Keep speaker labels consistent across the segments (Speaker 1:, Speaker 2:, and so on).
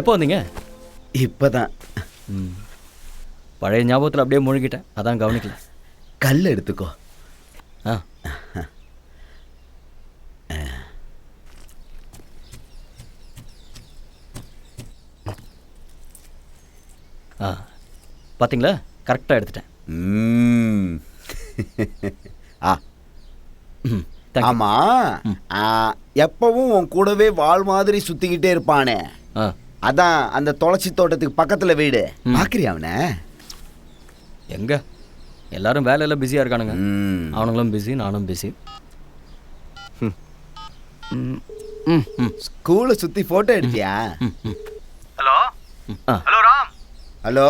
Speaker 1: எப்போ வந்தீங்க?
Speaker 2: இப்பதான்.
Speaker 1: பழைய ஞாபகத்தில் அப்படியே மூழ்கிட்டேன், அதான் கவனிக்கல.
Speaker 2: கல் எடுத்துக்கோ.
Speaker 1: ஆ ஆ பார்த்தீங்களா, கரெக்டாக எடுத்துட்டேன்.
Speaker 2: ஆ ஆமா, எப்பவும் உன் கூடவே வாள் மாதிரி சுத்திக்கிட்டே இருப்பானே, அதான் அந்த துளசி தோட்டத்துக்கு பக்கத்துல வீடு. பாக்குறியா அவனை?
Speaker 1: எங்க எல்லாரும் வேலையில பிஸியா இருக்கானுங்க. அவனுங்களும் பிஸி, நானும் பிஸி.
Speaker 2: ஸ்கூலை சுத்தி போட்டோ எடுத்தியா?
Speaker 3: Hello hello Ram.
Speaker 2: ஹலோ,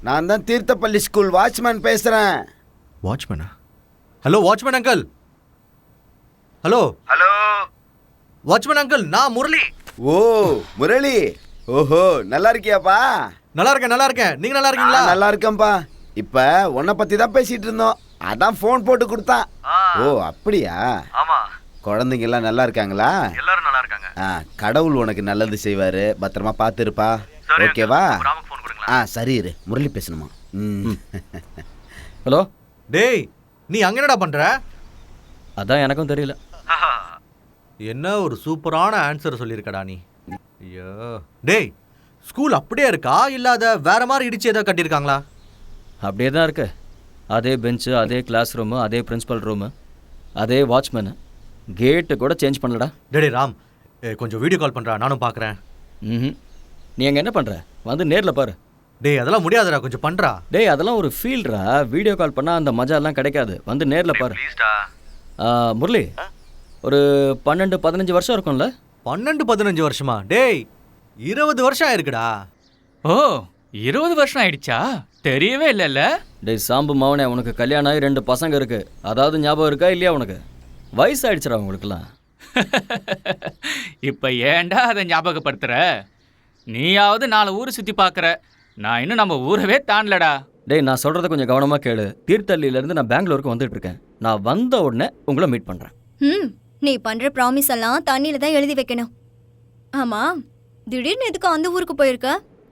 Speaker 2: நான் தான் தீர்த்தப்பள்ளி ஸ்கூல் வாட்ச்மேன் பேசுறேன்.
Speaker 3: வாட்ச்மேனா? Hello watchman uncle. Hello
Speaker 2: hello
Speaker 3: watchman uncle, நான் முரளி.
Speaker 2: ஓ முரளி, ஓஹோ நல்லா இருக்கியாப்பா?
Speaker 3: நல்லா இருக்கேன். நீங்க நல்லா இருக்கீங்களா?
Speaker 2: நல்லா இருக்கேன்பா. இப்ப உன்னை பத்தி தான் பேசிட்டு இருந்தோம், அதான் போன் போட்டு கொடுத்தான். ஓ அப்படியா? ஆமா. குழந்தைங்க எல்லாம் நல்லா இருக்காங்களா? எல்லாரும் நல்லா இருக்காங்க. கடவுள் உனக்கு நல்லது செய்வாரு, பத்திரமா பார்த்து இருப்பா. ஓகேவா? சரி இரு, முரளி பேசணுமா?
Speaker 1: ஹலோ
Speaker 3: டேய், நீ அங்க என்னடா பண்ற?
Speaker 1: அதான் எனக்கும் தெரியல.
Speaker 3: என்ன ஒரு சூப்பரான ஆன்சர் சொல்லியிருக்கடா நீ. ஐயோ டேய், ஸ்கூல் அப்படியே இருக்கா இல்லாத வேற மாதிரி இடிச்சு ஏதோ கட்டியிருக்காங்களா?
Speaker 1: அப்படியே தான் இருக்கு. அதே பெஞ்சு, அதே கிளாஸ் ரூமு, அதே பிரின்சிபல் ரூமு, அதே வாட்ச்மேனு, கேட்டு கூட சேஞ்ச் பண்ணலடா.
Speaker 3: டேய் ராம், கொஞ்சம் வீடியோ கால் பண்ணுறா, நானும் பார்க்குறேன்.
Speaker 1: நீ அங்கே என்ன பண்ணுற? வந்து நேரில் பாரு.
Speaker 3: டேய் அதெல்லாம் முடியாதுடா, கொஞ்சம் பண்ணுறா.
Speaker 1: டேய் அதெல்லாம் ஒரு ஃபீல்டா, வீடியோ கால் பண்ணால் அந்த மஜாலாம் கிடைக்காது. வந்து நேரில் பாரு. முரளி, ஒரு 12-15 வருஷம் இருக்கும்ல?
Speaker 3: 12-15 வருஷமா? டேய் 20 வருஷம் ஆயிருக்குடா.
Speaker 4: ஓ 20 வருஷம் ஆயிடுச்சா? தெரியவே இல்லைல்ல.
Speaker 1: டேய் சாம்பு மவனே, உனக்கு கல்யாணம் ஆகி 2 பசங்க இருக்கு, அதாவது ஞாபகம் இருக்கா இல்லையா? உனக்கு வயசு ஆயிடுச்சுடா உங்களுக்குலாம்.
Speaker 4: இப்போ ஏன்டா அதை ஞாபகப்படுத்துற? நீயாவது 4 ஊர் சுற்றி பார்க்குற, நான் இன்னும் நம்ம ஊரவே தாண்டலடா.
Speaker 1: டேய் நான் சொல்கிறத கொஞ்சம் கவனமாக கேளு. தீர்த்தள்ளியிலேருந்து நான் பெங்களூருக்கு வந்துட்டு இருக்கேன். நான் வந்த உடனே உங்களை மீட் பண்ணுறேன்.
Speaker 5: நீ பண்ற ப்ராமிஸ் எல்லாம் தண்ணியில தான் எழுதி வைக்கணும். ஆமா, திடீர்னு எதுக்கு அந்த ஊருக்கு போயிருக்க?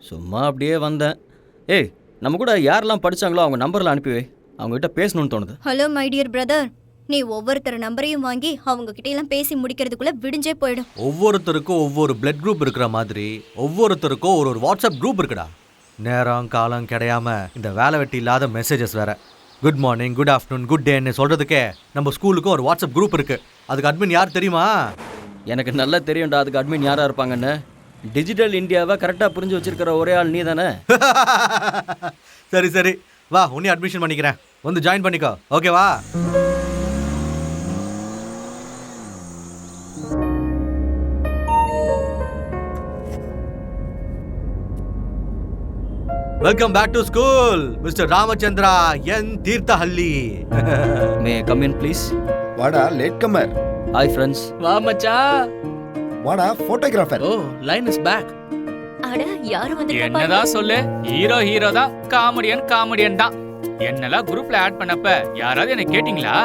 Speaker 1: சும்மா அப்படியே வந்தேன். ஏய், நம்ம கூட யாரெல்லாம் படிச்சாங்களோ அவங்க நம்பர்லாம் அனுப்பி வை, அவங்ககிட்ட பேசணும்னு தோணுது.
Speaker 5: ஹலோ மை டியர் பிரதர், நீ ஒவ்வொருத்தர் நம்பரையும் வாங்கி அவங்க கிட்ட எல்லாம் பேசி முடிக்கிறதுக்குள்ள விடிஞ்சே போயிடும்.
Speaker 3: ஒவ்வொருத்தருக்கும் ஒவ்வொரு பிளட் குரூப் இருக்கிற மாதிரி ஒவ்வொருத்தருக்கும் ஒரு வாட்ஸ்அப் குரூப் இருக்குடா. நேரம் காலம் கிடையாம இந்த வேலை வெட்டி இல்லாத மெசேஜஸ் வேற. Good morning, good afternoon, good டேன்னு சொல்றதுக்கே நம்ம ஸ்கூலுக்கும் ஒரு வாட்ஸ்அப் குரூப் இருக்கு. அதுக்கு அட்மின் யார் தெரியுமா?
Speaker 1: எனக்கு நல்லா தெரியும்டா அதுக்கு அட்மின் யாரா இருப்பாங்கன்னு. டிஜிட்டல் இந்தியாவை கரெக்டாக புரிஞ்சு வச்சிருக்கிற ஒரே ஆள் நீ தானே?
Speaker 3: சரி வா, உன்னை அட்மிஷன் பண்ணிக்கிறேன், வந்து ஜாயின் பண்ணிக்கோ. ஓகேவா? Welcome back to school mister Ramachandra என் Thirthahalli.
Speaker 1: May come in please.
Speaker 2: வாடா லேட் கமர்.
Speaker 1: Hi friends.
Speaker 4: வா மச்சான்.
Speaker 2: வாடா photographer.
Speaker 4: Oh line is back.
Speaker 5: அட யாரு வந்திருக்கா?
Speaker 4: என்னதான் சொல்லு, ஹீரோ தான், காமெடியன் தான். என்னெல்லாம் குரூப்ல ஆட் பண்ணப்ப யாராவது என்ன கேட்டிங்களா?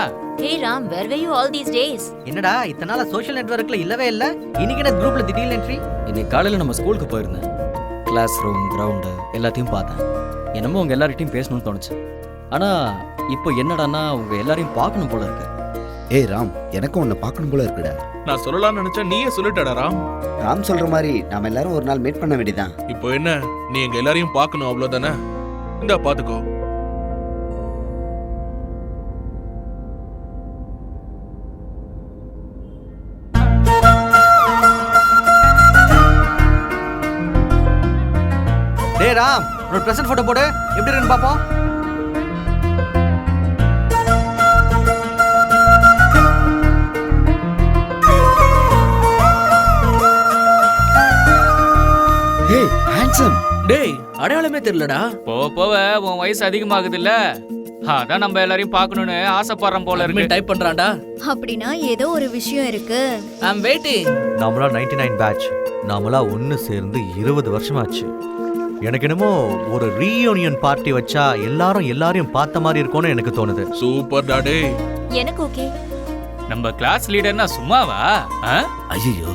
Speaker 5: Hey Ram, where were you all these days?
Speaker 3: என்னடா இத்தனை நாளா சோஷியல் நெட்வொர்க்ல இல்லவே இல்ல, இன்னைக்கு என்ன குரூப்ல திடீர்னு என்ட்ரி?
Speaker 1: இன்னைக்கு காலையில் நம்ம ஸ்கூலுக்கு போயிருந்தேன். கிளாஸ் ரூம், கிரவுண்டு எல்லாத்தையும் பார்த்தேன். என்னமோ உங்கள் எல்லார்கிட்டையும் பேசணும்னு தோணுச்சு. ஆனால் இப்போ என்னடான்னா உங்கள் எல்லாரையும் பார்க்கணும் போல இருக்கு.
Speaker 2: ஏய் ராம், எனக்கும் உன்னை பார்க்கணும் போல இருக்குடா.
Speaker 6: நான் சொல்லலாம்னு நினைச்சா நீயே சொல்லிட்டடா ராம்.
Speaker 2: ராம் சொல்ற மாதிரி நாம எல்லாரும் ஒரு நாள் மீட் பண்ண வேண்டியதான்.
Speaker 6: இப்போ என்ன, நீ எங்க எல்லாரையும் பார்க்கணும் அவ்வளவுதானே? இந்தா பாத்துக்கோ.
Speaker 3: டேய் ராம், ஒரு பிரசன்ட் போட்டோ போடு, எப்படி இருக்குன்னு பாப்போம்.
Speaker 2: ஹே ஹேண்ட்சம்.
Speaker 4: டேய் அடையாளமே தெரியலடா. போவ உன் வயசு அதிகமாகுது இல்ல, அதான் நம்ம எல்லாரையும் பார்க்கணும்னு ஆசைப்படுறோம் போல இருக்கு. டைப் பண்றான்டா.
Speaker 5: அப்படினா ஏதோ ஒரு விஷயம் இருக்கு.
Speaker 4: ஐ அம் வெயிட்டிங்.
Speaker 3: நாமளா 99 பேட்ச், நாமளா ஒன்னு சேர்ந்து 20 வருஷமாச்சு. எனக்கு என்னமோ ஒரு ரீயூனியன் பார்ட்டி வச்சா எல்லாரையும் பார்த்த மாதிரி இருக்கும்னு எனக்கு தோணுது.
Speaker 6: சூப்பர் டாடே.
Speaker 5: எனக்கு ஓகே.
Speaker 4: நம்ம கிளாஸ் லீடர்னா சும்மாவா?
Speaker 2: ஐயோ,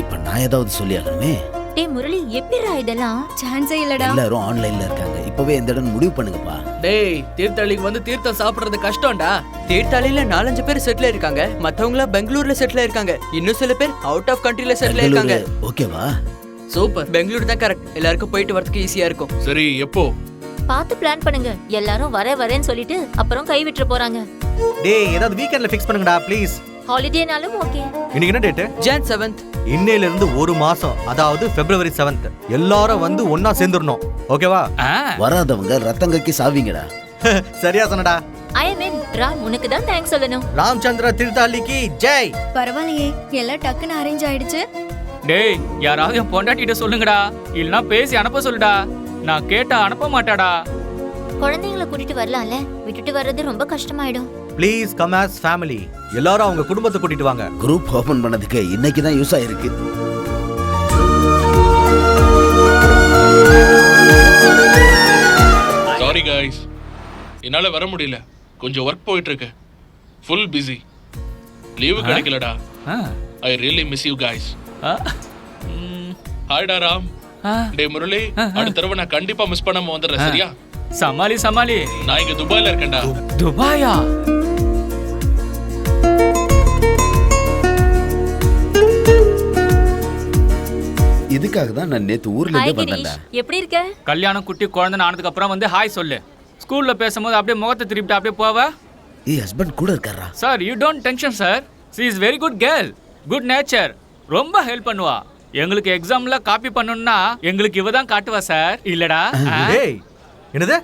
Speaker 2: இப்ப நான் ஏதாவது சொல்லி ஆகணுமே.
Speaker 7: டேய் முரளி எப்படிடா இதெல்லாம்?
Speaker 5: சான்ஸே இல்லடா.
Speaker 2: எல்லாரும் ஆன்லைன்ல இருக்காங்க. இப்பவே எந்த இடம் முடிவு பண்ணுங்கப்பா.
Speaker 8: டேய் தீர்த்தளிக்கு வந்து தீர்த்தம் சாப்பிடுறது கஷ்டம்டா.
Speaker 9: தீர்த்தாளில 4-5 பேர் செட்டில் இருக்காங்க. மத்தவங்க பெங்களூர்ல செட்டில் இருக்காங்க. இன்னும் சில பேர் அவுட் ஆஃப் கண்ட்ரில செட்டில் இருக்காங்க.
Speaker 2: ஓகேவா?
Speaker 8: சூப்பர்.
Speaker 9: பெங்களூர் தான் கரெக்ட். எல்லாருக்கும் போயிட்டு வரதுக்கு ஈஸியா இருக்கும்.
Speaker 6: சரி எப்போ?
Speaker 7: பார்த்து பிளான் பண்ணுங்க. எல்லாரும் வரேன்னு சொல்லிட்டு அப்புறம் கை விட்டுற போறாங்க.
Speaker 3: டேய் ஏதாவது வீக்கெண்ட்ல ஃபிக்ஸ் பண்ணுங்கடா ப்ளீஸ்.
Speaker 7: ஹாலிடேனாலும் ஓகே.
Speaker 3: இன்னைக்கு என்ன டேட்?
Speaker 9: Jan 7th.
Speaker 3: இன்னையில இருந்து ஒரு மாசம், அதாவது February 7th எல்லாரும் வந்து ஒண்ணா சேர்ந்துறணும். ஓகேவா?
Speaker 2: வராதவங்க ரத்தங்கைக்கு சாவீங்கடா.
Speaker 3: சரியா சொன்னடா.
Speaker 7: ஐ மீன் ராம் உனக்கு தான் தேங்க்ஸ் சொல்லணும்.
Speaker 3: ராமச்சந்திர தீர்த்தாளிக்கு ஜெய்.
Speaker 5: பரவாயில்லையே, எல்லாம் டக்குன்னு அரேஞ்ச் ஆயிடுச்சு.
Speaker 4: டேய் யாராவது என் பொண்டாட்டிட்ட சொல்லுங்கடா, இல்லனா பேசி அனுப்ப சொல்லுடா. நான் கேட்டா அனுப்ப மாட்டாடா.
Speaker 7: குழந்தைங்களை கூட்டிட்டு வரலாம்ல, விட்டுட்டு வர்றது ரொம்ப கஷ்டமாயிடும்.
Speaker 3: Please come as family. எல்லாரும் அவங்க குடும்பத்தை கூட்டிட்டு வாங்க.
Speaker 2: குரூப் ஓபன் பண்ணதுக்கு இன்னைக்கு தான் யூஸ் ஆயிருக்கு.
Speaker 6: சாரி guys, என்னால வர முடியல. கொஞ்சம் ஒர்க் போயிட்டு இருக்கு. Full busy. லீவு கிடைக்கலடா. I really miss you guys. ஹாய்டா ராம். டே முரளி, அடுத்த தடவை நான் கண்டிப்பா மிஸ் பண்ணாம வந்துடுறேன். சரியா?
Speaker 4: சமாளி சமாளி.
Speaker 6: நான் இங்க துபாயில இருக்கேன்டா.
Speaker 4: துபாயா?
Speaker 2: இதுக்காக தான் நான் நேத்து ஊர்ல
Speaker 7: ஹாய்
Speaker 2: இருந்து
Speaker 7: கிரீஷ்,
Speaker 2: வந்தேன்டா.
Speaker 7: எப்படி இருக்க?
Speaker 4: கல்யாணம் குட்டி குழந்தை ஆனதுக்கு அப்புறம் வந்து ஹாய் சொல்லு. ஸ்கூல்ல பேசும்போது அப்படியே முகத்தை திருப்பிட்டு அப்படியே போவ.
Speaker 2: ஏய் ஹஸ்பண்ட் கூட இருக்காரா?
Speaker 4: Sir you don't tension sir. She is very good girl, good nature, ரொம்ப ஹெல்ப் பண்ணுவா. எங்களுக்கு எக்ஸாம்ல காப்பி பண்ணனும்னா எங்களுக்கு இவ தான் காட்டுவா சார். இல்லடா?
Speaker 3: டேய் என்னது?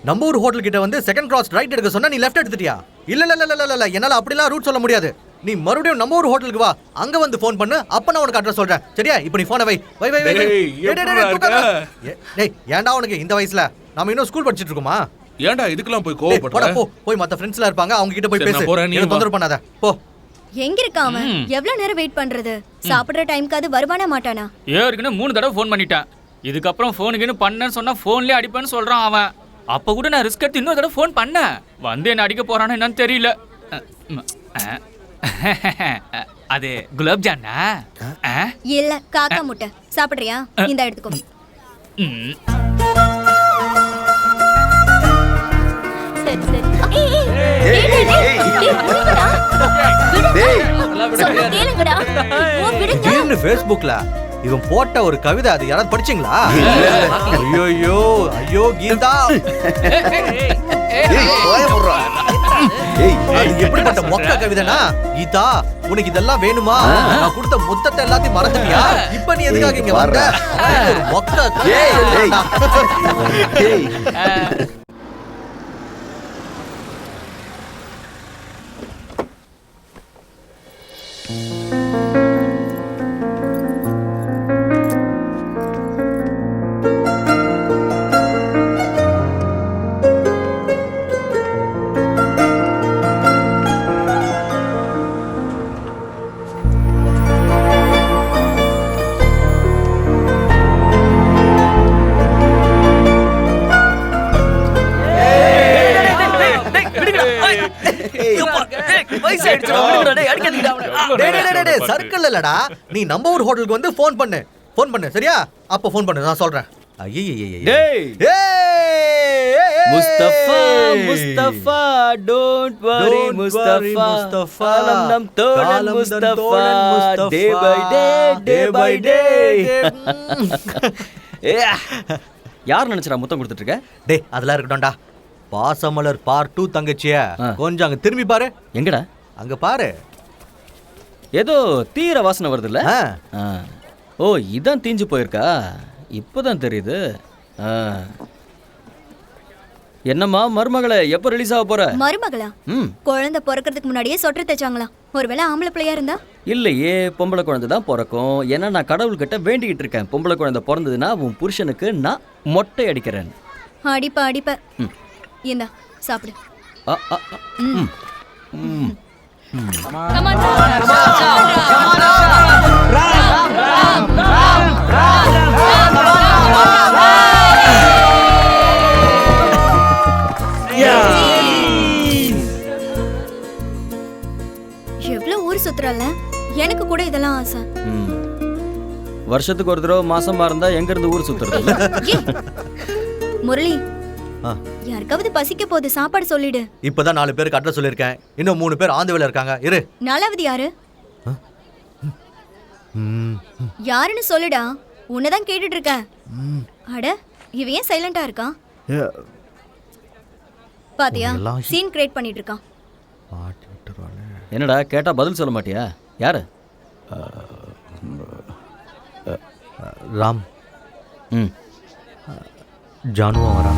Speaker 3: நம்ம ஊர் ஹோட்டல் கிட்ட வந்து செகண்ட் கிராஸ் ரைட் எடுக்க சொன்னா நீ லெஃப்ட் எடுத்துட்டியா? இல்ல இல்ல இல்ல இல்ல இல்ல, என்னால அப்படிலாம் ரூட் சொல்ல முடியாது. நீ மறுபடியும் நம்ம ஊர் ஹோட்டலுக்கு வா, அங்க வந்து ஃபோன் பண்ணு, அப்ப நான் உனக்கு அட்ரஸ் சொல்றேன். சரியா? இப்போ நீ போனை வை வை வை வை. டேய் ஏன்டா உனக்கு இந்த வயசுல? நாம இன்னும் ஸ்கூல் படிச்சிட்டு இருக்கோமா?
Speaker 6: ஏன்டா இதுக்கெல்லாம் போய்
Speaker 3: போடா
Speaker 6: கோவப்படுற?
Speaker 3: போ, போய் மத்த ஃப்ரெண்ட்ஸ்லாம் இருப்பாங்க, அவங்க கிட்ட போய்
Speaker 6: சரி,
Speaker 3: பேசு.
Speaker 6: நான் போறேன், நீ
Speaker 3: என்ன
Speaker 6: வா.
Speaker 3: தொந்தரவு பண்ணாத. போ.
Speaker 5: எங்க இருக்கான் அவன்? எவ்வளவு நேரம் வெயிட் பண்றது? சாப்பிடுற டைம்க்காவது வருவானா மாட்டானா?
Speaker 4: ஏற்கனவே 3 தடவை ஃபோன் பண்ணிட்டேன். இதுக்கப்புறம் ஃபோனுக்குன்னு பண்ணேன்னு சொன்னா ஃபோன்லயே அடிப்பேன்னு சொல்றான் அவன். அப்ப கூட நான் ரிஸ்க் எடுத்து இன்னொரு தடவை ஃபோன் பண்ணேன். வந்து என்ன அடிக்க போறானோ என்னன்னு தெரியல. அது குலாப் ஜானா?
Speaker 5: இல்ல காக்கா முட்டை. சாப்பிடுறியா? இந்த எடுத்துக்கோ.
Speaker 7: சரி சரி. ஏய் விடுங்கடா. சொன்னா கேளுங்கடா. ஓ விடுங்க.
Speaker 3: திடீர்னு Facebookல இவன் போட்ட ஒரு கவிதை, அது யாராவது படிச்சீங்களா? ஐயோ ஐயோ ஐயோ கீதா.
Speaker 2: ஏய் போய் முறா. ஏய்
Speaker 3: அது எப்படிப்பட்ட மொக்க கவிதைனா? கீதா உனக்கு இதெல்லாம் வேணுமா? நான் கொடுத்த முத்தத்தை எல்லாத்தையும் மறந்துட்டியா? இப்ப நீ எதுக்காக இங்க வந்த? ஒரு மொக்க
Speaker 2: ஏய் ஏய்.
Speaker 3: சர்க்கிள் இல்லடா, நீ நம்ம ஊர் ஹோட்டலுக்கு வந்து ஃபோன் பண்ணு. ஃபோன் பண்ணு சரியா? அப்ப ஃபோன் பண்ணு, நான் சொல்றேன்.
Speaker 1: டேய் முஸ்தபா முஸ்தபா டோன்ட் வரி முஸ்தபா காலம் நம் தோழன் முஸ்தபா டே பை டே யார் நினைச்சறா முத்தம் கொடுத்துட்டு இருக்க?
Speaker 3: டேய் அதெல்லாம் இருக்கட்டும்டா. பாசமலர் பார்ட் 2 தங்கச்சிய கொஞ்சம் அங்க திரும்பி பாரு.
Speaker 1: எங்கடா?
Speaker 3: அங்க பாரு.
Speaker 1: ஏதோ தீர வாசனை வருதுல்ல? ஓ இதான் தீஞ்சு போயிருக்கா? இப்போதான் தெரியுது. என்னம்மா மருமகளே, எப்போ ரிலீஸ் ஆக போற?
Speaker 5: மருமகளா? குழந்தை பிறக்கிறதுக்கு முன்னாடியே சொட்டர் தைச்சாங்களா? ஒருவேளை ஆம்பளை பிள்ளையா இருந்தா?
Speaker 1: இல்லையே, பொம்பளை குழந்தை தான் பிறக்கும். ஏன்னா நான் கடவுள்கிட்ட வேண்டிக்கிட்டு இருக்கேன், பொம்பளை குழந்தை பிறந்ததுன்னா உன் புருஷனுக்கு நான் மொட்டை அடிக்கிறேன்.
Speaker 5: அடிப்ப அடிப்ப. இந்தா சாப்பிடு. எவ்வளவு ஊர் சுத்துறல, எனக்கு கூட இதெல்லாம் ஆசை.
Speaker 1: வருஷத்துக்கு ஒரு தடவை மாசமா இருந்தா எங்க இருந்து ஊர் சுத்துறது?
Speaker 5: ஏய், முரளி
Speaker 3: ஆ.
Speaker 5: யாருக்காவது பசிக்க போகுது, சாப்பாடு சொல்லிடு.
Speaker 3: இப்பதான் 4 பேருக்கு அட்ரஸ் சொல்லியிருக்கேன். இன்னும் 3 பேர் ஆந்து வேலை இருக்காங்க. இரு.
Speaker 5: நாலாவது யாரு?
Speaker 3: ம்,
Speaker 5: யாருன்னு சொல்லுடா, உன்னதான் கேட்டுட்டு இருக்கேன். அட, இவன் ஏன் சைலண்டா இருக்கான்? பாத்தியா,
Speaker 3: உன்னெல்லாம்
Speaker 5: சீன் கிரியேட் பண்ணிட்டு இருக்கான்.
Speaker 3: மாட்டி விட்டுருவாளே.
Speaker 1: என்னடா கேட்டா பதில் சொல்ல மாட்டியா? யாரு?
Speaker 3: ராம்
Speaker 1: ம்
Speaker 3: ஜானுவா வரா.